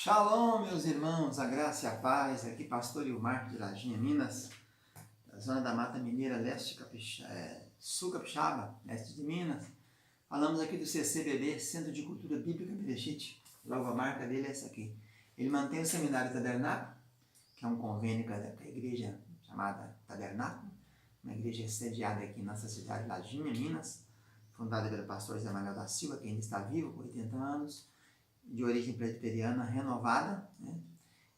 Shalom, meus irmãos, a graça e a paz. Aqui, pastor Ilmar de Lajinha, Minas, da zona da Mata Mineira, sul Capixaba, leste de Minas. Falamos aqui do CCBB, Centro de Cultura Bíblica Bereshit. Logo a marca dele é essa aqui. Ele mantém o Seminário Tabernáculo, que é um convênio com a igreja chamada Tabernáculo, uma igreja sediada aqui na nossa cidade de Lajinha, Minas, fundada pelo pastor Zé Manuel da Silva, que ainda está vivo, com 80 anos, de origem presbiteriana renovada, né?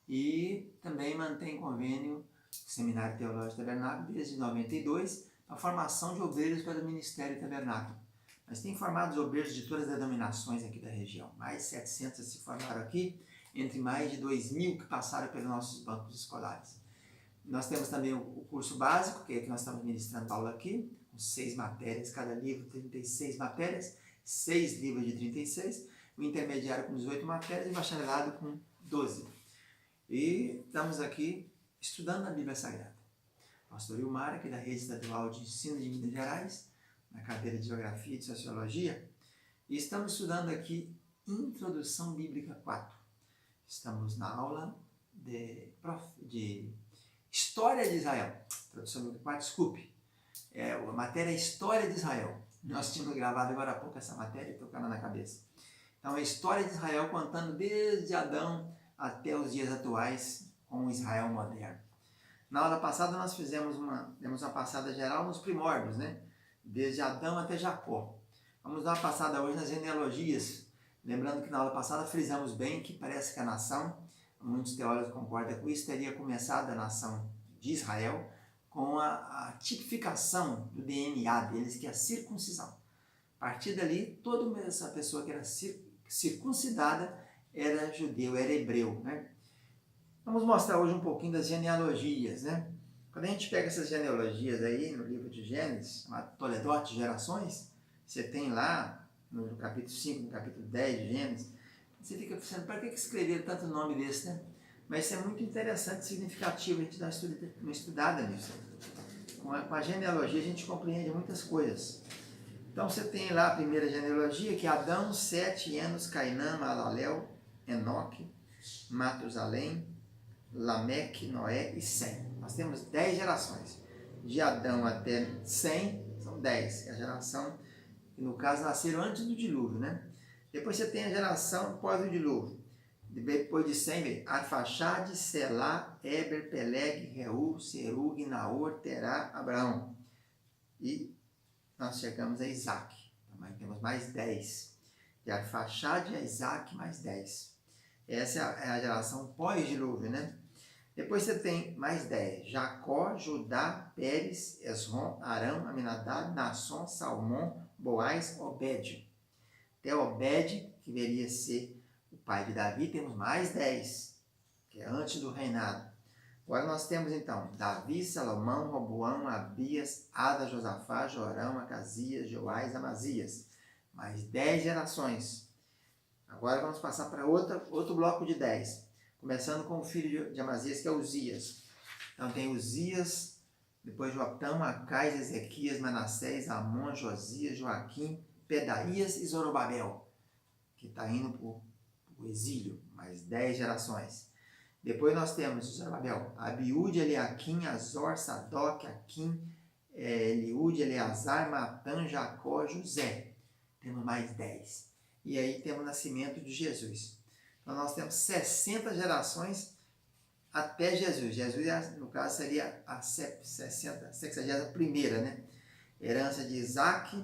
E também mantém convênio com o Seminário Teológico Tabernáculo desde 92, a formação de obreiros para o Ministério Tabernáculo. Mas tem formado obreiros de todas as denominações aqui da região. Mais de 700 se formaram aqui, entre mais de 2.000 que passaram pelos nossos bancos escolares. Nós temos também o curso básico, que é que nós estamos ministrando aula aqui, com 6 matérias, cada livro 36 matérias, 6 livros de 36, o intermediário com 18 matérias e o bacharelado com 12. E estamos aqui estudando a Bíblia Sagrada. Pastor Ilmar, aqui da Rede Estadual de Ensino de Minas Gerais, na cadeira de Geografia e de Sociologia, e estamos estudando aqui Introdução Bíblica 4. Estamos na aula de História de Israel. Introdução Bíblica 4, desculpe. A matéria é História de Israel. Nós tínhamos gravado agora há pouco essa matéria e tocando na cabeça. Então, a história de Israel contando desde Adão até os dias atuais com o Israel moderno. Na aula passada nós demos uma passada geral nos primórdios, né? Desde Adão até Jacó. Vamos dar uma passada hoje nas genealogias. Lembrando que na aula passada frisamos bem que parece que a nação, muitos teólogos concordam com isso, teria começado a nação de Israel com a tipificação do DNA deles, que é a circuncisão. A partir dali, toda essa pessoa que era circuncidada era judeu, era hebreu, né? Vamos mostrar hoje um pouquinho das genealogias, né? Quando a gente pega essas genealogias aí no livro de Gênesis, chamado Toledote Gerações, você tem lá no capítulo 5, no capítulo 10 de Gênesis, você fica pensando, para que escreveram tanto nome desse, né? Mas isso é muito interessante, significativo, a gente dá uma estudada nisso. Com a genealogia a gente compreende muitas coisas. Então você tem lá a primeira genealogia, que é Adão, 7 anos, Cainã, Malalel, Enoque, Matusalém, Lameque, Noé e Sem. Nós temos 10 gerações. De Adão até Sem, são 10. É a geração que, no caso, nasceram antes do dilúvio, né? Depois você tem a geração pós o dilúvio. Depois de Sem, vem Arfaxade, Selá, Eber, Peleg, Reu, Serug, Naor, Terá, Abraão. E nós chegamos a Isaac. Também temos mais 10. De Arfaxade a Isaac, mais 10. Essa é a geração pós-dilúvio, né? Depois você tem mais 10. Jacó, Judá, Pérez, Esrom, Arão, Aminadab, Nasson, Salmão, Boaz, Obed. Até Obed, que viria a ser o pai de Davi, temos mais 10, que é antes do reinado. Agora nós temos então Davi, Salomão, Roboão, Abias, Ada, Josafá, Jorão, Acasias, Joás, Amazias. Mais 10 gerações. Agora vamos passar para outro bloco de 10. Começando com o filho de Amazias, que é Uzias. Então tem Uzias, depois Jotão, Acais, Ezequias, Manassés, Amon, Josias, Joaquim, Pedaías e Zorobabel, que está indo para o exílio. Mais 10 gerações. Depois nós temos Zorobabel, Abiúde, Eliaquim, Azor, Sadoc, Aquim, Eliúde, Eleazar, Matã, Jacó, José. Temos mais 10. E aí temos o nascimento de Jesus. Então nós temos 60 gerações até Jesus. Jesus, no caso, seria a 61ª, né? Herança de Isaac,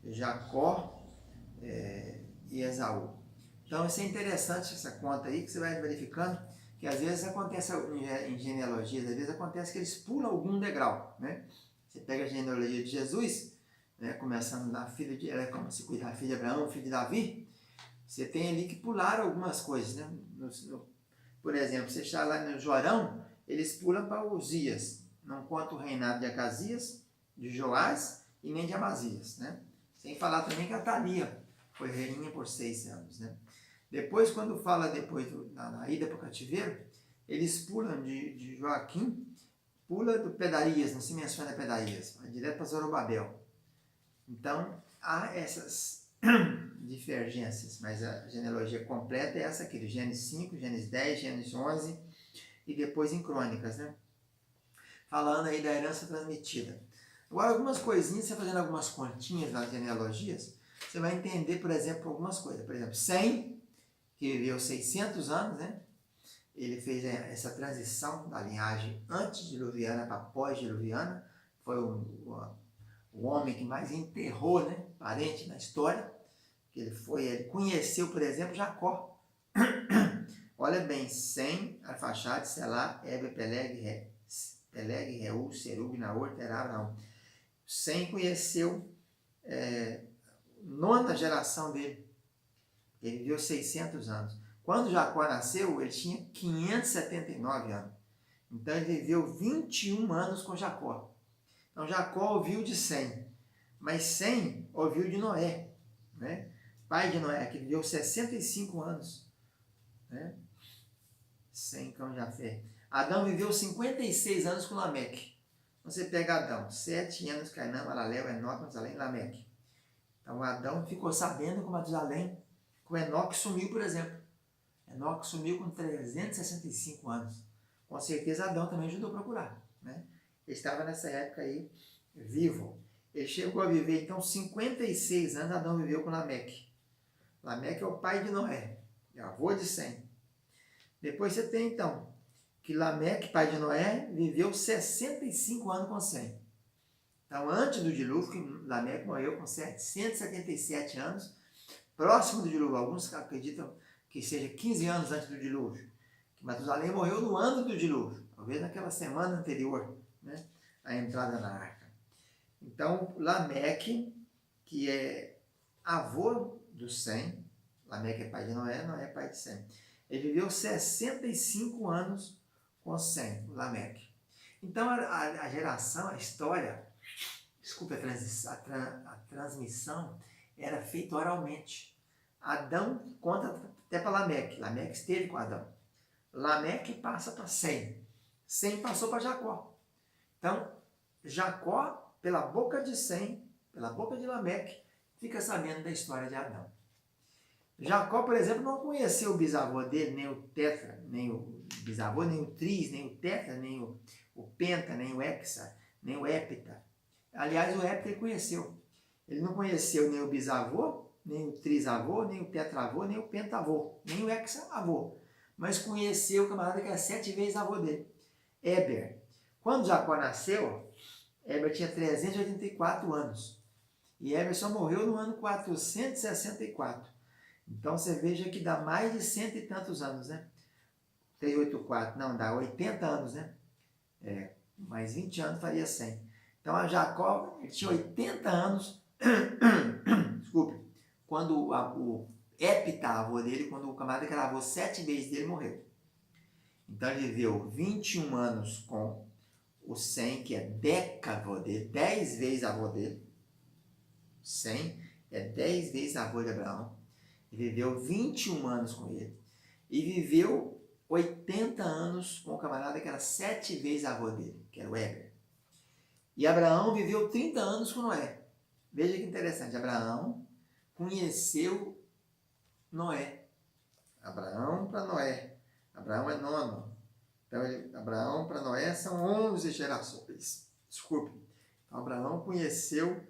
Jacó e Esaú. Então isso é interessante, essa conta aí, que você vai verificando, que às vezes acontece em genealogias, às vezes acontece que eles pulam algum degrau, né? Você pega a genealogia de Jesus, né, começando na filha de, como se cuida da filha de Abraão, filho de Davi, você tem ali que pularam algumas coisas, né? Por exemplo, você está lá no Jorão, eles pulam para Uzias, não conta o reinado de Acasias, de Joás e nem de Amazias, né? Sem falar também que a Thalia foi rainha por 6 anos, né? Depois, quando fala na ida para o cativeiro, eles pulam de Joaquim, pula do Pedarias, não se menciona Pedarias, vai direto para Zorobabel. Então, há essas divergências, mas a genealogia completa é essa aqui, do Gênesis 5, Gênesis 10, Gênesis 11 e depois em Crônicas, né? Falando aí da herança transmitida. Agora, algumas coisinhas, você fazendo algumas continhas nas genealogias, você vai entender, por exemplo, algumas coisas. Por exemplo, Sem, que viveu 600 anos, né? Ele fez essa transição da linhagem antediluviana para pós-diluviana. Foi o homem que mais enterrou, né, parente na história. Ele conheceu, por exemplo, Jacó. Olha bem, Sem, Arfaxade, Selá, Eber, Peleg, Reu, Serug, Naor, Terá, Abraão. Sem conheceu nona geração dele. Ele viveu 600 anos. Quando Jacó nasceu, ele tinha 579 anos. Então ele viveu 21 anos com Jacó. Então Jacó ouviu de Sem, mas Sem ouviu de Noé, né? Pai de Noé, que viveu 65 anos. Né? Sem cão Jafé. Adão viveu 56 anos com Lameque. Você pega Adão, 7 anos, Cainã, Malaléu, Enoque, Matusalém e Lameque. Então Adão ficou sabendo com Matusalém, com Enoque sumiu, por exemplo. Enoque sumiu com 365 anos. Com certeza Adão também ajudou a procurar. Né? Ele estava nessa época aí vivo. Ele chegou a viver, então, 56 anos, Adão viveu com Lameque. Lameque é o pai de Noé, é o avô de Sem. Depois você tem, então, que Lameque, pai de Noé, viveu 65 anos com Sem. Então, antes do dilúvio, Lameque morreu com 777 anos, próximo do dilúvio. Alguns acreditam que seja 15 anos antes do dilúvio. Que Matusalém morreu no ano do dilúvio, talvez naquela semana anterior, né, à entrada na arca. Então, Lameque, que é avô do Sem, Lameque é pai de Noé, Noé é pai de Sem. Ele viveu 65 anos com Sem, Lameque. Então, a geração, a história, desculpe, a transmissão era feita oralmente. Adão conta até para Lameque. Lameque esteve com Adão. Lameque passa para Sem. Sem passou para Jacó. Então, Jacó, pela boca de Sem, pela boca de Lameque, fica sabendo da história de Adão. Jacó, por exemplo, não conheceu o bisavô dele, nem o tetra, nem o bisavô, nem o tris, nem o tetra, nem o penta, nem o hexa, nem o hepta. Aliás, o hepta ele conheceu. Ele não conheceu nem o bisavô, nem o trisavô, nem o tetravô, nem o pentavô, nem o hexavô. Mas conheceu o camarada que era 7 vezes avô dele, Eber. Quando Jacó nasceu, Eber tinha 384 anos. E Eber só morreu no ano 464. Então você veja que dá mais de 100 e tantos anos, né? 384, não, dá 80 anos, né? Mais 20 anos faria 100. Então a Jacó ele tinha 80 anos, desculpe, quando o hepta, avô dele, quando o camarada que era avô 7 vezes dele morreu. Então ele viveu 21 anos com o Sem, que é decavô dele, 10 vezes avô dele. Sem é 10 vezes avô de Abraão. Ele viveu 21 anos com ele. E viveu 80 anos com o camarada que era 7 vezes avô dele, que era o Eber. E Abraão viveu 30 anos com Noé. Veja que interessante. Abraão conheceu Noé. Abraão para Noé. Abraão é nono. Então, Abraão para Noé são 11 gerações. Desculpe. Então, Abraão conheceu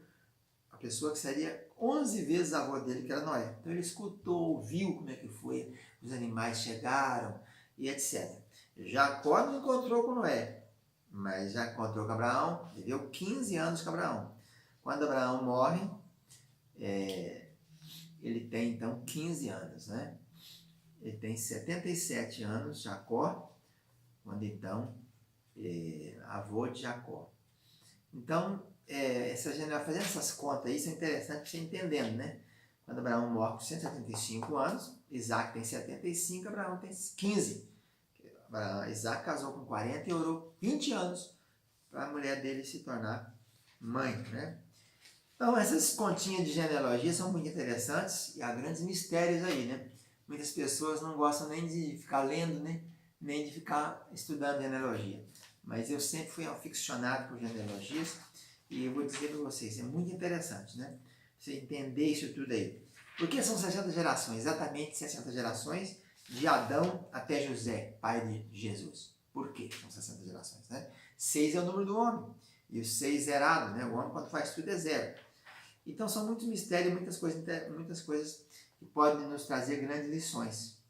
a pessoa que seria 11 vezes avô dele, que era Noé. Então, ele escutou, viu como é que foi, os animais chegaram e etc. Jacó não encontrou com Noé, mas já encontrou com Abraão, viveu 15 anos com Abraão. Quando Abraão morre, ele tem então 15 anos, né? Ele tem 77 anos, Jacó, quando então avô de Jacó. Então, fazendo essas contas aí, isso é interessante para você entendendo, né? Quando Abraão morre com 175 anos, Isaac tem 75, Abraão tem 15. Isaac casou com 40 e orou 20 anos para a mulher dele se tornar mãe, né? Então, essas continhas de genealogia são muito interessantes e há grandes mistérios aí, né? Muitas pessoas não gostam nem de ficar lendo, né? Nem de ficar estudando genealogia. Mas eu sempre fui aficionado por genealogias e eu vou dizer para vocês, é muito interessante, né? Você entender isso tudo aí. Por que são 60 gerações? Exatamente 60 gerações de Adão até José, pai de Jesus. Por que são 60 gerações? Né? 6 é o número do homem. E o 6 zerado, né? O homem quando faz tudo é zero. Então são muitos mistérios, muitas coisas que podem nos trazer grandes lições.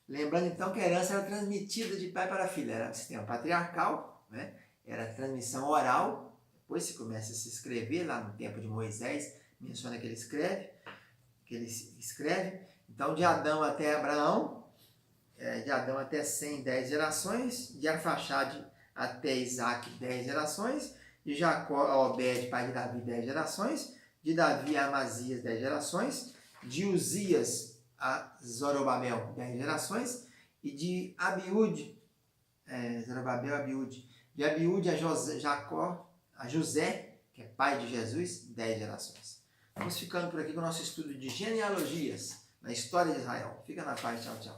Lembrando então que a herança era transmitida de pai para filho. Era um sistema patriarcal, né? Era transmissão oral. Depois se começa a se escrever, lá no tempo de Moisés, menciona que ele escreve. Então de Adão até Abraão, de Adão até 100, 10 gerações. De Arfaxade até Isaac, 10 gerações. De Jacó a Obed, pai de Davi, 10 gerações. De Davi a Amazias, 10 gerações. De Uzias a Zorobabel, 10 gerações. E de Abiúde, Zorobabel, Abiúde. De Abiúde a José, que é pai de Jesus, 10 gerações. Vamos ficando por aqui com o nosso estudo de genealogias na história de Israel. Fica na paz, tchau, tchau.